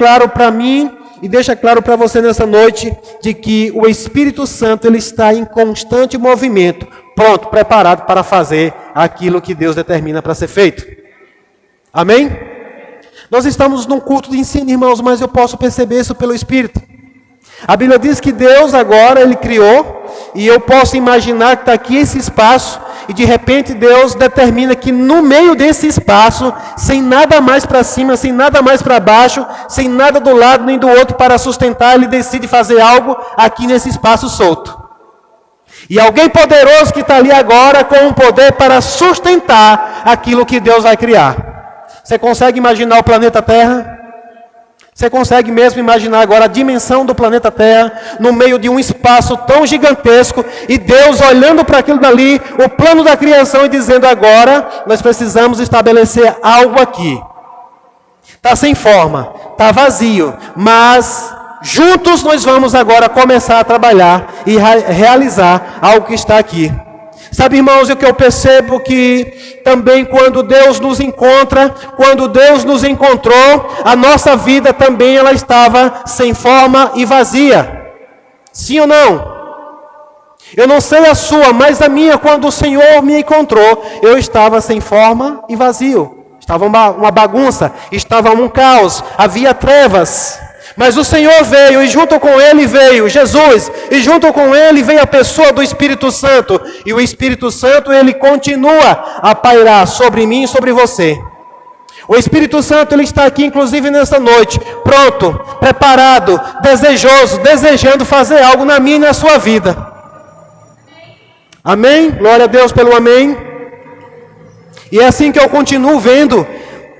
claro para mim e deixa claro para você nessa noite de que o Espírito Santo ele está em constante movimento, pronto, preparado para fazer aquilo que Deus determina para ser feito. Amém? Nós estamos num culto de ensino, irmãos, mas eu posso perceber isso pelo Espírito. A Bíblia diz que Deus agora, Ele criou, e eu posso imaginar que está aqui esse espaço, e de repente Deus determina que no meio desse espaço, sem nada mais para cima, sem nada mais para baixo, sem nada do lado nem do outro para sustentar, Ele decide fazer algo aqui nesse espaço solto. E alguém poderoso que está ali agora com um poder para sustentar aquilo que Deus vai criar. Você consegue imaginar o planeta Terra? Você consegue mesmo imaginar agora a dimensão do planeta Terra no meio de um espaço tão gigantesco e Deus olhando para aquilo dali, o plano da criação e dizendo agora nós precisamos estabelecer algo aqui. Está sem forma, está vazio, mas juntos nós vamos agora começar a trabalhar e realizar algo que está aqui. Sabe, irmãos, o que eu percebo que também quando Deus nos encontra, quando Deus nos encontrou, a nossa vida também ela estava sem forma e vazia. Sim ou não? Eu não sei a sua, mas a minha, quando o Senhor me encontrou, eu estava sem forma e vazio. Estava uma bagunça, estava um caos, havia trevas. Mas o Senhor veio, e junto com Ele veio Jesus, e junto com Ele veio a pessoa do Espírito Santo, e o Espírito Santo, Ele continua a pairar sobre mim e sobre você. O Espírito Santo, Ele está aqui, inclusive nessa noite, pronto, preparado, desejoso, desejando fazer algo na minha e na sua vida. Amém? Glória a Deus pelo amém. E é assim que eu continuo vendo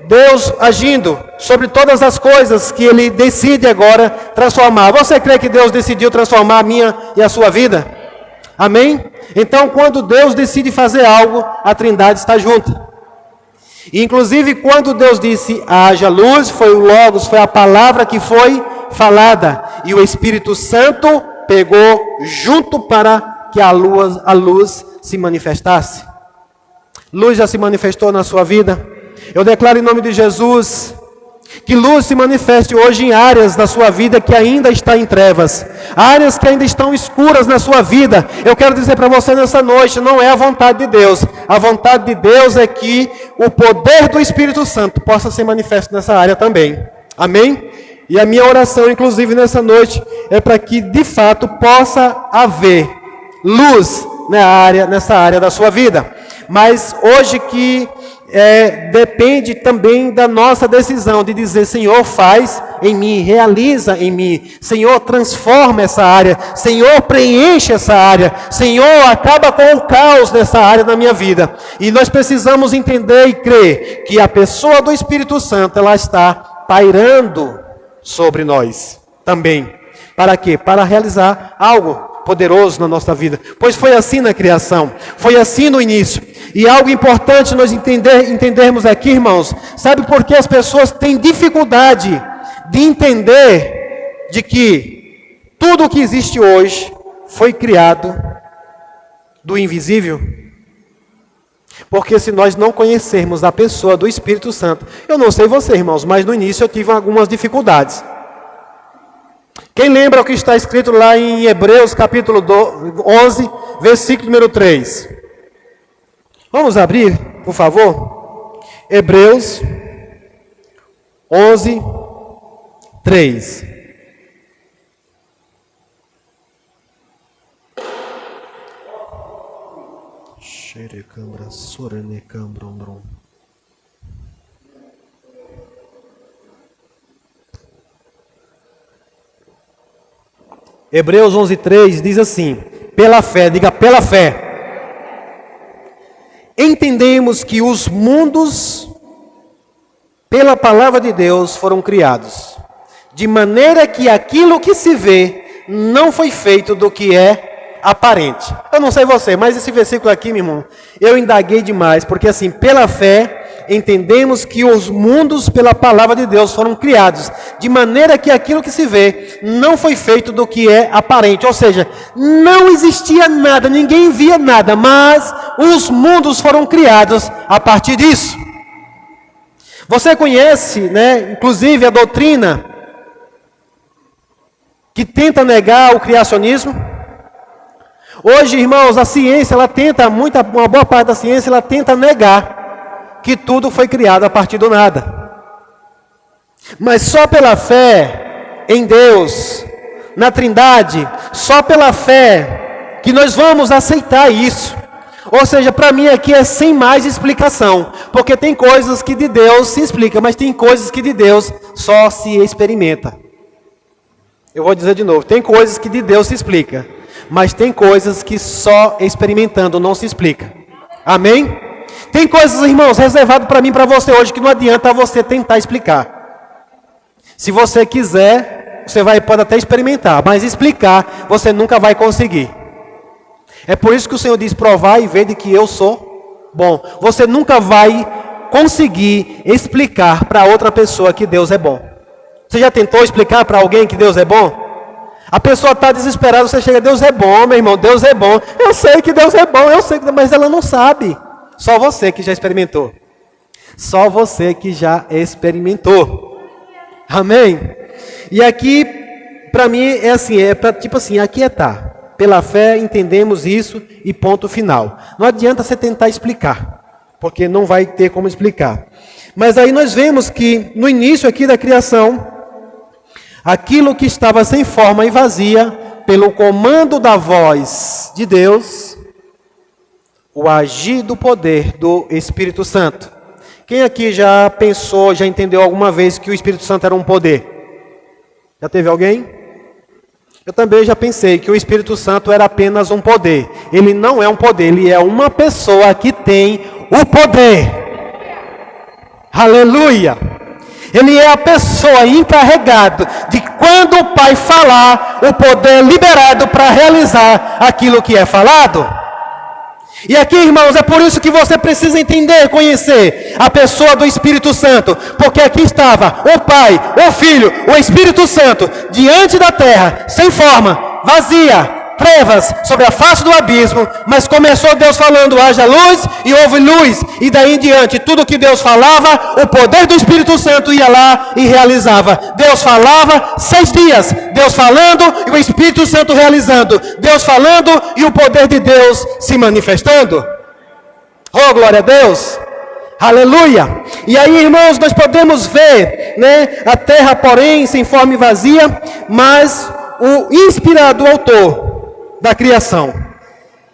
Deus agindo sobre todas as coisas que Ele decide agora transformar. Você crê que Deus decidiu transformar a minha e a sua vida? Amém? Então, quando Deus decide fazer algo, a Trindade está junto. Inclusive, quando Deus disse, haja luz, foi o Logos, foi a palavra que foi falada. E o Espírito Santo pegou junto para que a luz se manifestasse. Luz já se manifestou na sua vida? Eu declaro em nome de Jesus que luz se manifeste hoje em áreas da sua vida que ainda está em trevas, áreas que ainda estão escuras na sua vida. Eu quero dizer para você nessa noite, não é a vontade de Deus. A vontade de Deus é que o poder do Espírito Santo possa ser manifesto nessa área também. Amém? E a minha oração, inclusive nessa noite, é para que de fato possa haver luz nessa área da sua vida. Mas hoje que depende também da nossa decisão de dizer, Senhor, faz em mim, realiza em mim, Senhor, transforma essa área, Senhor, preenche essa área, Senhor, acaba com o caos nessa área da minha vida. E nós precisamos entender e crer que a pessoa do Espírito Santo, ela está pairando sobre nós também. Para quê? Para realizar algo poderoso na nossa vida, pois foi assim na criação, foi assim no início. E algo importante nós entendermos aqui, irmãos, sabe por que as pessoas têm dificuldade de entender de que tudo o que existe hoje foi criado do invisível? Porque se nós não conhecermos a pessoa do Espírito Santo, eu não sei você, irmãos, mas no início eu tive algumas dificuldades. Quem lembra o que está escrito lá em Hebreus capítulo 11, versículo número 3? Vamos abrir, por favor? Hebreus 11, 3. Hebreus 11, 3 diz assim, pela fé, diga pela fé. Entendemos que os mundos, pela palavra de Deus, foram criados, de maneira que aquilo que se vê não foi feito do que é aparente. Eu não sei você, mas esse versículo aqui, meu irmão, eu indaguei demais, porque assim, pela fé, entendemos que os mundos, pela palavra de Deus, foram criados, de maneira que aquilo que se vê não foi feito do que é aparente. Ou seja, não existia nada, ninguém via nada, mas os mundos foram criados a partir disso. Você conhece, inclusive a doutrina que tenta negar o criacionismo. Hoje, irmãos, a ciência, uma boa parte da ciência, ela tenta negar que tudo foi criado a partir do nada. Mas só pela fé em Deus, na Trindade, só pela fé que nós vamos aceitar isso. Ou seja, para mim aqui é sem mais explicação, porque tem coisas que de Deus se explica, mas tem coisas que de Deus só se experimenta. Eu vou dizer de novo, tem coisas que de Deus se explica, mas tem coisas que só experimentando não se explica. Amém? Tem coisas, irmãos, reservado para mim e para você hoje, que não adianta você tentar explicar. Se você quiser, você pode até experimentar, mas explicar você nunca vai conseguir. É por isso que o Senhor diz, provar e ver de que eu sou bom. Você nunca vai conseguir explicar para outra pessoa que Deus é bom. Você já tentou explicar para alguém que Deus é bom? A pessoa está desesperada, você chega, Deus é bom, meu irmão, Deus é bom. Eu sei que Deus é bom, mas ela não sabe. Só você que já experimentou. Só você que já experimentou. Amém? E aqui, para mim, é assim, tipo assim, aquietar. Pela fé entendemos isso e ponto final. Não adianta você tentar explicar, porque não vai ter como explicar. Mas aí nós vemos que no início aqui da criação, aquilo que estava sem forma e vazia, pelo comando da voz de Deus, o agir do poder do Espírito Santo. Quem aqui já pensou, já entendeu alguma vez que o Espírito Santo era um poder? Já teve alguém? Eu também já pensei que o Espírito Santo era apenas um poder. Ele não é um poder, ele é uma pessoa que tem o poder. Aleluia! Ele é a pessoa encarregada de quando o Pai falar, o poder liberado para realizar aquilo que é falado. E aqui, irmãos, é por isso que você precisa entender, conhecer a pessoa do Espírito Santo, porque aqui estava o Pai, o Filho, o Espírito Santo, diante da terra, sem forma, vazia, trevas sobre a face do abismo, mas começou Deus falando, haja luz e houve luz, e daí em diante, tudo que Deus falava, o poder do Espírito Santo ia lá e realizava. Deus falava 6 dias, Deus falando e o Espírito Santo realizando, Deus falando e o poder de Deus se manifestando. Oh, glória a Deus! Aleluia! E aí, irmãos, nós podemos ver, a terra, porém, sem forma e vazia, mas o inspirado autor da criação,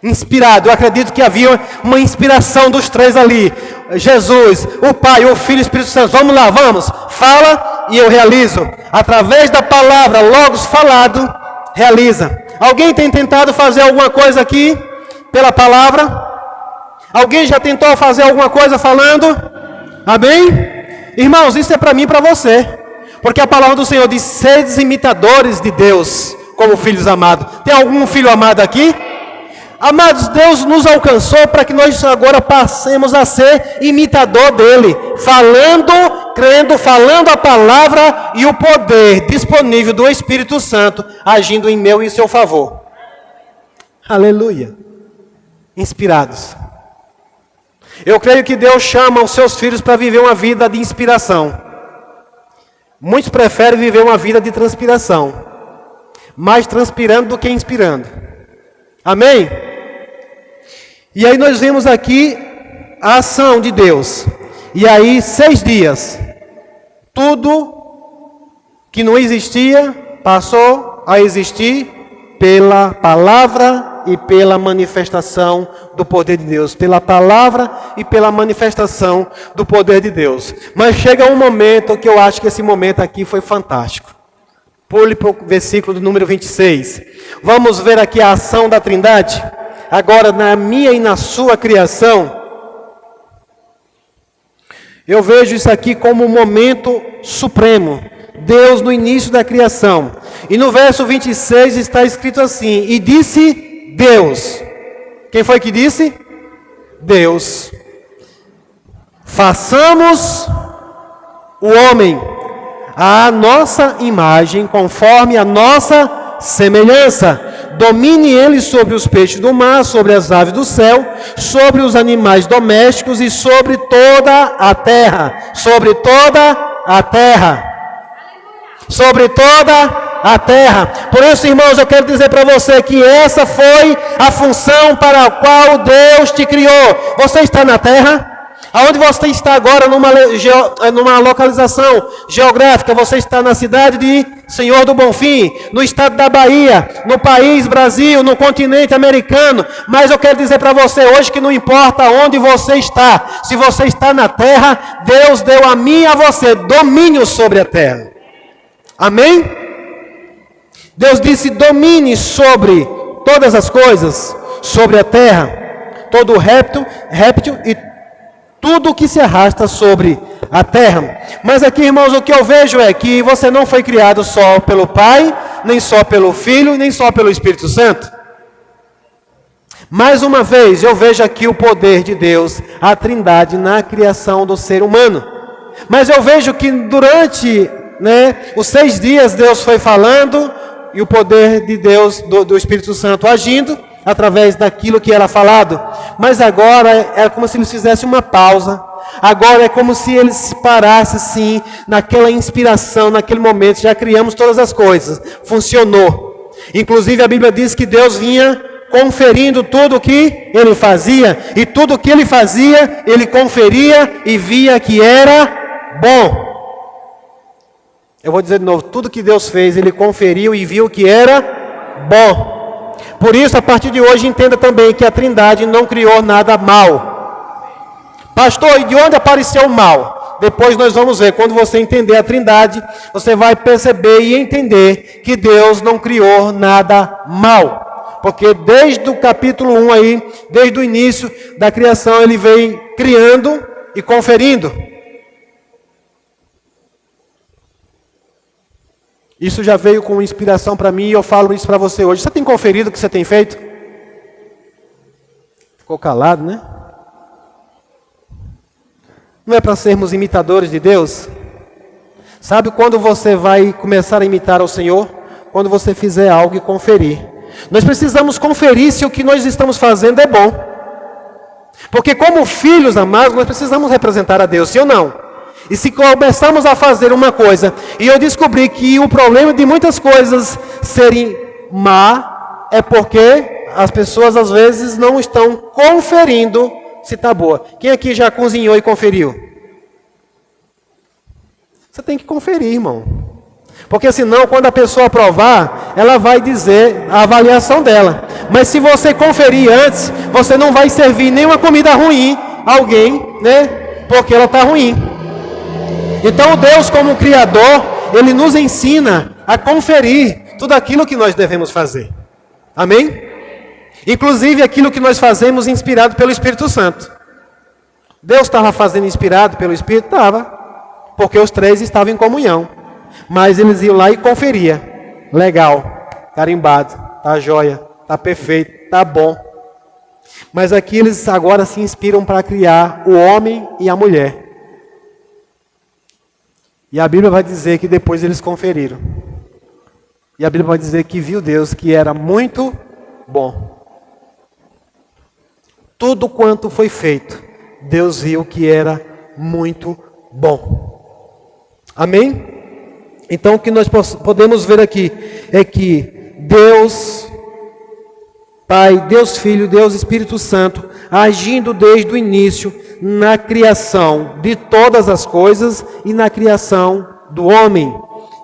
inspirado, eu acredito que havia uma inspiração dos 3 ali, Jesus, o Pai, o Filho e o Espírito Santo. Vamos lá, vamos, fala e eu realizo, através da palavra, logos falado, realiza. Alguém tem tentado fazer alguma coisa aqui, pela palavra? Alguém já tentou fazer alguma coisa falando? Amém? Irmãos, isso é para mim e para você, porque a palavra do Senhor diz, sedes imitadores de Deus, como filhos amados. Tem algum filho amado aqui? Amados, Deus nos alcançou para que nós agora passemos a ser imitador dele, falando, crendo, falando a palavra e o poder disponível do Espírito Santo, agindo em meu e em seu favor. Aleluia. Inspirados. Eu creio que Deus chama os seus filhos para viver uma vida de inspiração. Muitos preferem viver uma vida de transpiração. Mais transpirando do que inspirando. Amém? E aí nós vemos aqui a ação de Deus. E aí 6 dias. Tudo que não existia passou a existir pela palavra e pela manifestação do poder de Deus. Pela palavra e pela manifestação do poder de Deus. Mas chega um momento que eu acho que esse momento aqui foi fantástico. Pule para o versículo do número 26. Vamos ver aqui a ação da Trindade. Agora na minha e na sua criação. Eu vejo isso aqui como um momento supremo. Deus no início da criação. E no verso 26 está escrito assim. E disse Deus. Quem foi que disse? Deus. Façamos o homem a nossa imagem, conforme a nossa semelhança. Domine ele sobre os peixes do mar, sobre as aves do céu, sobre os animais domésticos e sobre toda a terra. Sobre toda a terra. Sobre toda a terra. Por isso, irmãos, eu quero dizer para você que essa foi a função para a qual Deus te criou. Você está na terra? Aonde você está agora, numa localização geográfica, você está na cidade de Senhor do Bonfim, no estado da Bahia, no país Brasil, no continente americano. Mas eu quero dizer para você hoje que não importa onde você está, se você está na terra, Deus deu a mim e a você domínio sobre a terra. Amém? Deus disse: domine sobre todas as coisas, sobre a terra, todo réptil e tudo que se arrasta sobre a terra. Mas aqui, irmãos, o que eu vejo é que você não foi criado só pelo Pai, nem só pelo Filho, nem só pelo Espírito Santo. Mais uma vez, eu vejo aqui o poder de Deus, a Trindade, na criação do ser humano. Mas eu vejo que durante os 6 dias Deus foi falando, e o poder de Deus, do Espírito Santo, agindo através daquilo que era falado. Mas agora é como se eles fizessem uma pausa. Agora é como se eles parassem assim, naquela inspiração, naquele momento. Já criamos todas as coisas, funcionou. Inclusive a Bíblia diz que Deus vinha conferindo tudo o que ele fazia, e tudo o que ele fazia, ele conferia e via que era bom. Eu vou dizer de novo, tudo que Deus fez, ele conferiu e viu que era bom. Por isso, a partir de hoje, entenda também que a Trindade não criou nada mal. Pastor, e de onde apareceu o mal? Depois nós vamos ver. Quando você entender a Trindade, você vai perceber e entender que Deus não criou nada mal. Porque desde o capítulo 1 aí, desde o início da criação, ele veio criando e conferindo. Isso já veio com inspiração para mim e eu falo isso para você hoje. Você tem conferido o que você tem feito? Ficou calado, né? Não é para sermos imitadores de Deus? Sabe quando você vai começar a imitar ao Senhor? Quando você fizer algo e conferir. Nós precisamos conferir se o que nós estamos fazendo é bom. Porque como filhos amados, nós precisamos representar a Deus, sim ou não? E se começarmos a fazer uma coisa, e eu descobri que o problema de muitas coisas serem má, é porque as pessoas às vezes não estão conferindo se está boa. Quem aqui já cozinhou e conferiu? Você tem que conferir, irmão. Porque senão, quando a pessoa provar, ela vai dizer a avaliação dela. Mas se você conferir antes, você não vai servir nenhuma comida ruim a alguém, porque ela está ruim. Então Deus, como Criador, Ele nos ensina a conferir tudo aquilo que nós devemos fazer. Amém? Inclusive aquilo que nós fazemos inspirado pelo Espírito Santo. Deus estava fazendo inspirado pelo Espírito? Estava. Porque os 3 estavam em comunhão. Mas eles iam lá e conferia. Legal, carimbado, tá jóia, tá perfeito, tá bom. Mas aqui eles agora se inspiram para criar o homem e a mulher. E a Bíblia vai dizer que depois eles conferiram. E a Bíblia vai dizer que viu Deus que era muito bom. Tudo quanto foi feito, Deus viu que era muito bom. Amém? Então o que nós podemos ver aqui é que Deus Pai, Deus Filho, Deus Espírito Santo, agindo desde o início na criação de todas as coisas e na criação do homem.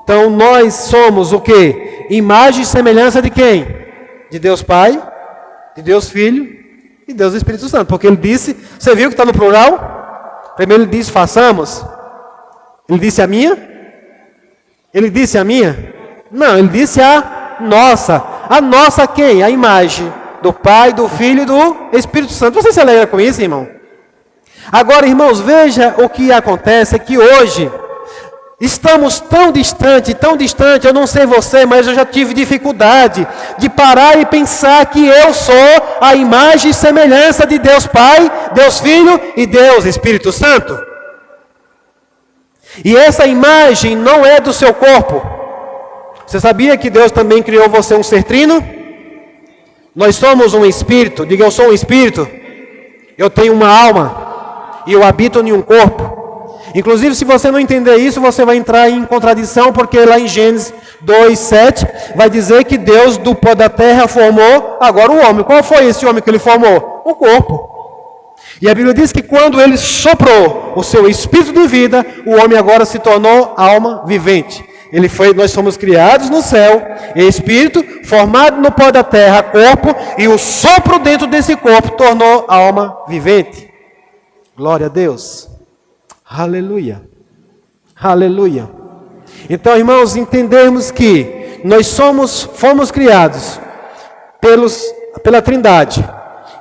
Então nós somos o quê? Imagem e semelhança de quem? De Deus Pai, de Deus Filho e Deus Espírito Santo. Porque ele disse, você viu que está no plural? Primeiro ele disse, façamos. Ele disse a minha? Ele disse a minha? Não, ele disse a nossa. A nossa quem? A imagem do Pai, do Filho e do Espírito Santo. Você se alegra com isso, irmão? Agora, irmãos, veja o que acontece, é que hoje estamos tão distante, eu não sei você, mas eu já tive dificuldade de parar e pensar que eu sou a imagem e semelhança de Deus Pai, Deus Filho e Deus Espírito Santo. E essa imagem não é do seu corpo. Você sabia que Deus também criou você um ser trino? Nós somos um espírito, diga eu sou um espírito, eu tenho uma alma e eu habito em um corpo. Inclusive, se você não entender isso, você vai entrar em contradição, porque lá em Gênesis 2:7 vai dizer que Deus do pó da terra formou agora o homem. Qual foi esse homem que ele formou? O corpo. E a Bíblia diz que quando ele soprou o seu espírito de vida, o homem agora se tornou alma vivente. Nós fomos criados no céu, em espírito, formado no pó da terra, corpo, e o sopro dentro desse corpo tornou alma vivente. Glória a Deus. Aleluia. Aleluia. Então, irmãos, entendermos que nós fomos criados pela Trindade.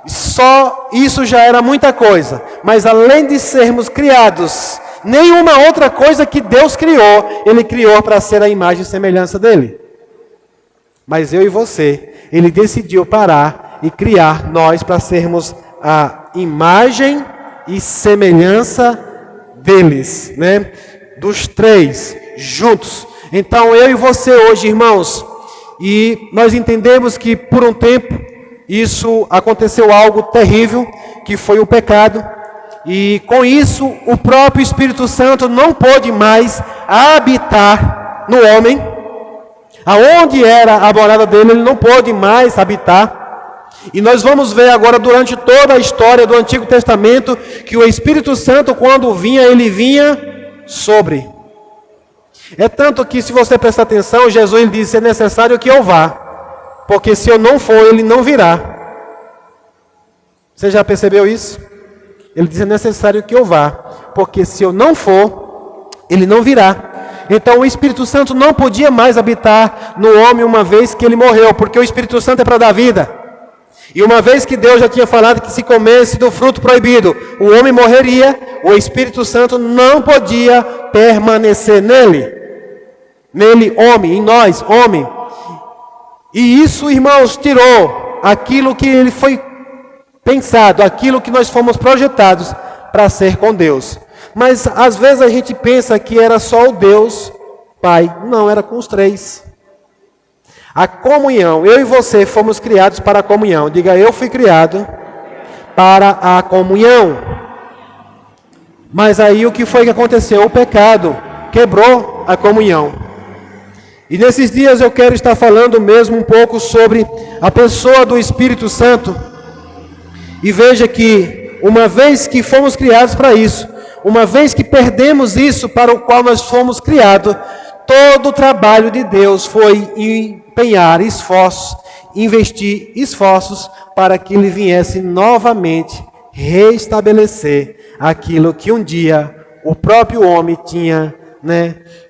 Só isso já era muita coisa. Mas além de sermos criados, nenhuma outra coisa que Deus criou, Ele criou para ser a imagem e semelhança dEle. Mas eu e você, Ele decidiu parar e criar nós para sermos a imagem e semelhança deles, né? Dos três juntos. Então eu e você hoje, irmãos, e nós entendemos que por um tempo isso aconteceu algo terrível, que foi o pecado, e com isso o próprio Espírito Santo não pôde mais habitar no homem. Aonde era a morada dele, ele não pôde mais habitar. E nós vamos ver agora durante toda a história do Antigo Testamento que o Espírito Santo, quando vinha, ele vinha sobre. É tanto que, se você prestar atenção, Jesus ele disse: é necessário que eu vá, porque se eu não for, ele não virá. Você já percebeu isso? Ele diz: é necessário que eu vá, porque se eu não for, ele não virá. Então o Espírito Santo não podia mais habitar no homem uma vez que ele morreu, porque o Espírito Santo é para dar vida. E uma vez que Deus já tinha falado que se comesse do fruto proibido, o homem morreria, o Espírito Santo não podia permanecer nele. Nele, homem, em nós, homem. E isso, irmãos, tirou aquilo que ele foi pensado, aquilo que nós fomos projetados para ser com Deus. Mas às vezes a gente pensa que era só o Deus Pai. Não, era com os três. A comunhão, eu e você fomos criados para a comunhão. Diga: eu fui criado para a comunhão. Mas aí o que foi que aconteceu? O pecado quebrou a comunhão. E nesses dias eu quero estar falando mesmo um pouco sobre a pessoa do Espírito Santo. E veja que, uma vez que fomos criados para isso, uma vez que perdemos isso para o qual nós fomos criados, todo o trabalho de Deus foi empenhar esforços, investir esforços para que Ele viesse novamente restabelecer aquilo que um dia o próprio homem tinha,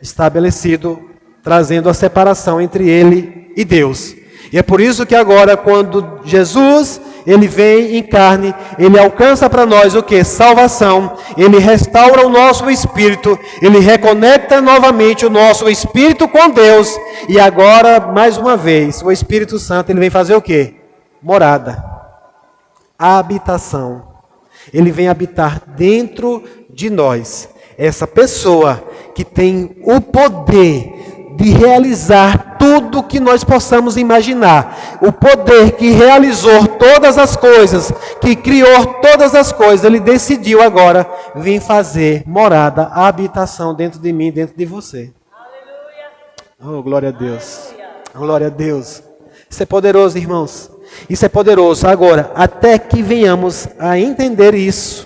estabelecido, trazendo a separação entre Ele e Deus. E é por isso que agora, quando Jesus ele vem em carne, ele alcança para nós o que? Salvação. Ele restaura o nosso espírito, ele reconecta novamente o nosso espírito com Deus. E agora, mais uma vez, o Espírito Santo ele vem fazer o que? Morada, habitação. Ele vem habitar dentro de nós. Essa pessoa que tem o poder de realizar tudo que nós possamos imaginar. O poder que realizou todas as coisas, que criou todas as coisas, ele decidiu agora vir fazer morada, habitação dentro de mim, dentro de você. Aleluia. Oh, glória a Deus. Glória a Deus. Isso é poderoso, irmãos. Isso é poderoso. Agora, até que venhamos a entender isso,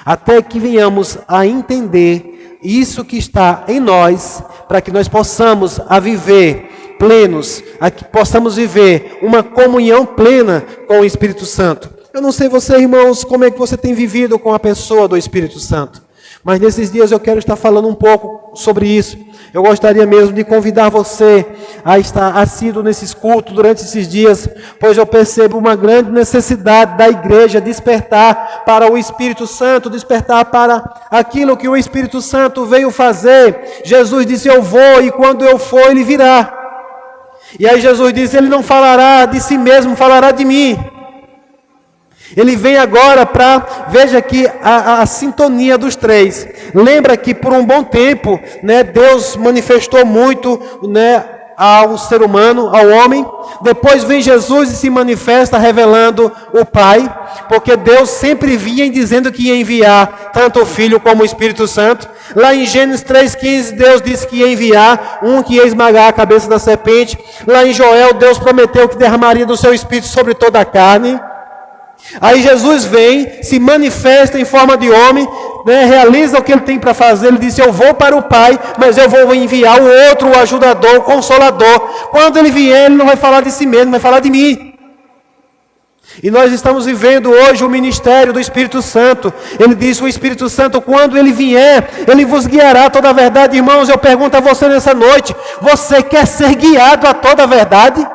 até que venhamos a entender isso que está em nós, para que nós possamos a viver plenos, a que possamos viver uma comunhão plena com o Espírito Santo. Eu não sei você, irmãos, como é que você tem vivido com a pessoa do Espírito Santo, mas nesses dias eu quero estar falando um pouco sobre isso. Eu gostaria mesmo de convidar você a estar assíduo nesses cultos durante esses dias, pois eu percebo uma grande necessidade da igreja despertar para o Espírito Santo, despertar para aquilo que o Espírito Santo veio fazer. Jesus disse: eu vou, e quando eu for, ele virá. E aí Jesus disse: ele não falará de si mesmo, falará de mim. Ele vem agora para, veja aqui a sintonia dos três. Lembra que por um bom tempo, Deus manifestou muito, ao ser humano, ao homem. Depois vem Jesus e se manifesta revelando o Pai, porque Deus sempre vinha dizendo que ia enviar tanto o Filho como o Espírito Santo. Lá em Gênesis 3,15, Deus disse que ia enviar um que ia esmagar a cabeça da serpente. Lá em Joel, Deus prometeu que derramaria do seu Espírito sobre toda a carne. Aí Jesus vem, se manifesta em forma de homem, né, realiza o que ele tem para fazer. Ele disse: eu vou para o Pai, mas eu vou enviar o outro, o ajudador, o consolador. Quando ele vier, ele não vai falar de si mesmo, vai falar de mim. E nós estamos vivendo hoje o ministério do Espírito Santo. Ele disse: o Espírito Santo, quando ele vier, ele vos guiará a toda a verdade. Irmãos, eu pergunto a você nessa noite: você quer ser guiado a toda a verdade?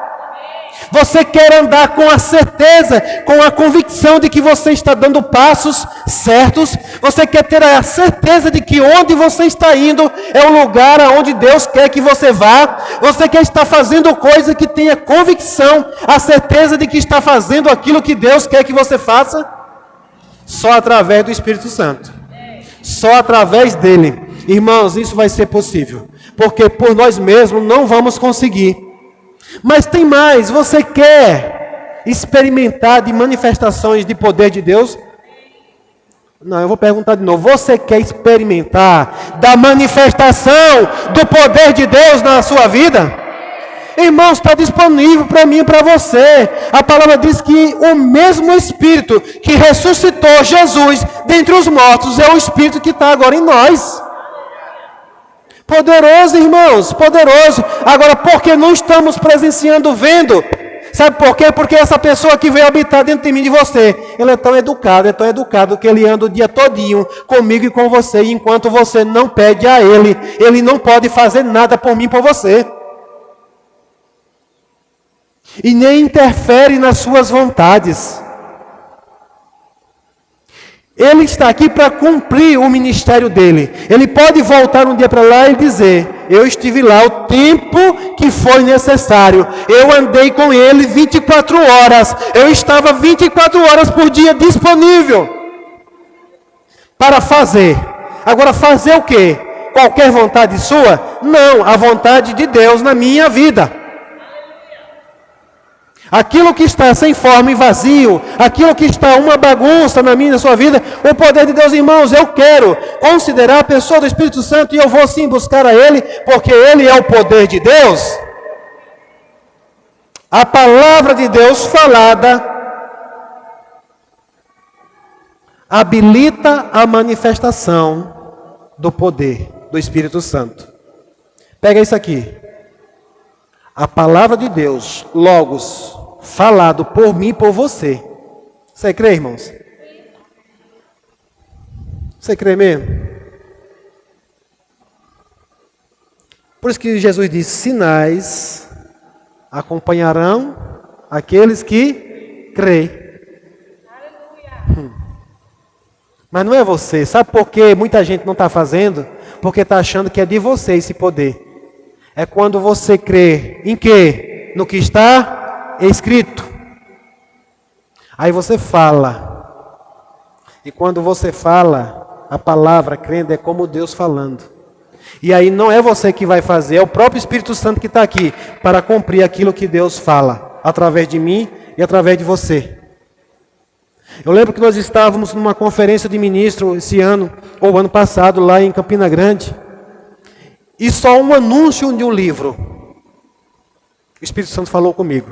Você quer andar com a certeza, com a convicção de que você está dando passos certos? Você quer ter a certeza de que onde você está indo é o lugar aonde Deus quer que você vá? Você quer estar fazendo coisa que tenha convicção, a certeza de que está fazendo aquilo que Deus quer que você faça? Só através do Espírito Santo. Só através dele. Irmãos, isso vai ser possível. Porque por nós mesmos não vamos conseguir. Mas tem mais, você quer experimentar de manifestações de poder de Deus? Não, eu vou perguntar de novo. Você quer experimentar da manifestação do poder de Deus na sua vida? Irmãos, está disponível para mim e para você. A palavra diz que o mesmo Espírito que ressuscitou Jesus dentre os mortos é o Espírito que está agora em nós. Poderoso, irmãos, poderoso. Agora, por que não estamos presenciando, vendo? Sabe por quê? Porque essa pessoa que veio habitar dentro de mim e de você, ele é tão educado que ele anda o dia todinho comigo e com você. E enquanto você não pede a ele, ele não pode fazer nada por mim e por você. E nem interfere nas suas vontades. Ele está aqui para cumprir o ministério dele. Ele pode voltar um dia para lá e dizer: eu estive lá o tempo que foi necessário. Eu andei com ele 24 horas. Eu estava 24 horas por dia disponível para fazer. Agora, fazer o quê? Qualquer vontade sua? Não, a vontade de Deus na minha vida. Aquilo que está sem forma e vazio, aquilo que está uma bagunça na minha e na sua vida, o poder de Deus, irmãos, eu quero considerar a pessoa do Espírito Santo e eu vou sim buscar a Ele, porque Ele é o poder de Deus. A palavra de Deus falada habilita a manifestação do poder do Espírito Santo. Pega isso aqui. A palavra de Deus, Logos, falado por mim e por você. Você crê, irmãos? Você crê mesmo? Por isso que Jesus disse: sinais acompanharão aqueles que creem. Mas não é você. Sabe por que muita gente não está fazendo? Porque está achando que é de você esse poder. É quando você crê em quê? No que está escrito. Aí você fala. E quando você fala, a palavra crendo é como Deus falando. E aí não é você que vai fazer, é o próprio Espírito Santo que está aqui para cumprir aquilo que Deus fala, através de mim e através de você. Eu lembro que nós estávamos numa conferência de ministro esse ano, ou ano passado, lá em Campina Grande. E só um anúncio de um livro. O Espírito Santo falou comigo.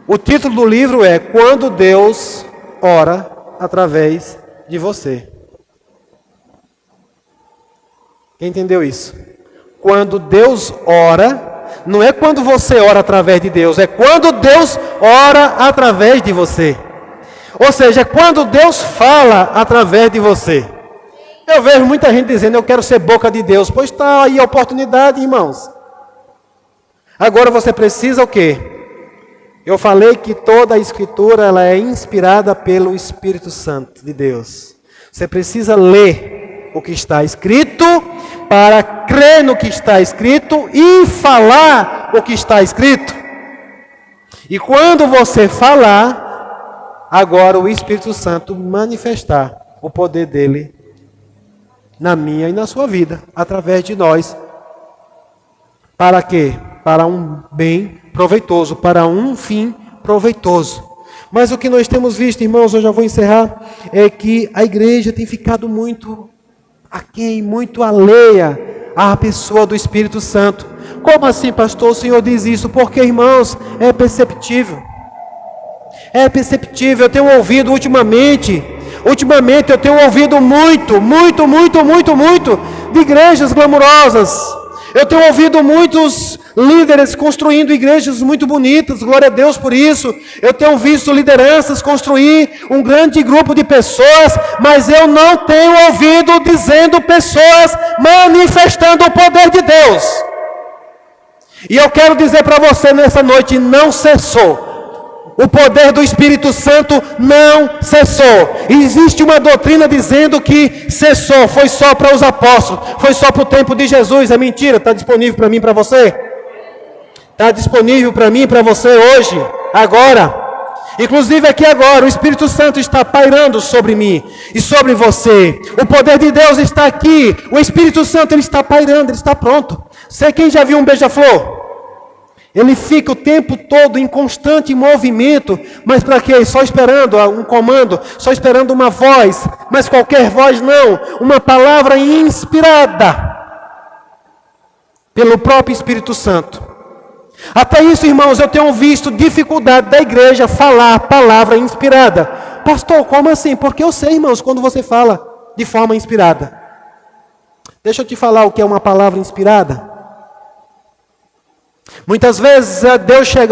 O título do livro é Quando Deus Ora Através de Você. Quem entendeu isso? Quando Deus ora, não é quando você ora através de Deus, é quando Deus ora através de você. Ou seja, é quando Deus fala através de você. Eu vejo muita gente dizendo: eu quero ser boca de Deus. Pois está aí a oportunidade, irmãos. Agora você precisa o quê? Eu falei que toda a Escritura ela é inspirada pelo Espírito Santo de Deus. Você precisa ler o que está escrito para crer no que está escrito e falar o que está escrito. E quando você falar, agora o Espírito Santo manifestar o poder dele na minha e na sua vida, através de nós. Para quê? Para um bem proveitoso, para um fim proveitoso. Mas o que nós temos visto, irmãos, eu já vou encerrar, é que a igreja tem ficado muito aquém, muito alheia à pessoa do Espírito Santo. Como assim, pastor? O Senhor diz isso? Porque, irmãos, é perceptível. É perceptível. Eu tenho ouvido ultimamente eu tenho ouvido muito de igrejas glamourosas. Eu tenho ouvido muitos líderes construindo igrejas muito bonitas, glória a Deus por isso. Eu tenho visto lideranças construir um grande grupo de pessoas, mas eu não tenho ouvido dizendo pessoas manifestando o poder de Deus. E eu quero dizer para você nessa noite, não cessou. O poder do Espírito Santo não cessou. Existe uma doutrina dizendo que cessou, foi só para os apóstolos, foi só para o tempo de Jesus. É mentira, está disponível para mim e para você? Está disponível para mim e para você hoje, agora. Inclusive aqui agora, o Espírito Santo está pairando sobre mim e sobre você. O poder de Deus está aqui. O Espírito Santo ele está pairando, ele está pronto. Você quem já viu um beija-flor? Ele fica o tempo todo em constante movimento, mas para quê? Só esperando um comando, só esperando uma voz, mas qualquer voz não, uma palavra inspirada pelo próprio Espírito Santo. Até isso, irmãos, eu tenho visto dificuldade da igreja falar palavra inspirada. Pastor, como assim? Porque eu sei, irmãos, quando você fala de forma inspirada. Deixa eu te falar o que é uma palavra inspirada. Muitas vezes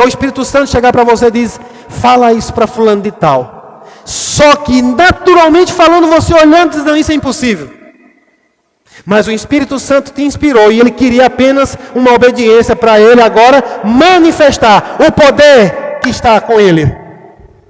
o Espírito Santo chegar para você e diz, fala isso para fulano de tal. Só que naturalmente falando, você olhando diz, não, isso é impossível. Mas o Espírito Santo te inspirou e ele queria apenas uma obediência para ele agora manifestar o poder que está com ele.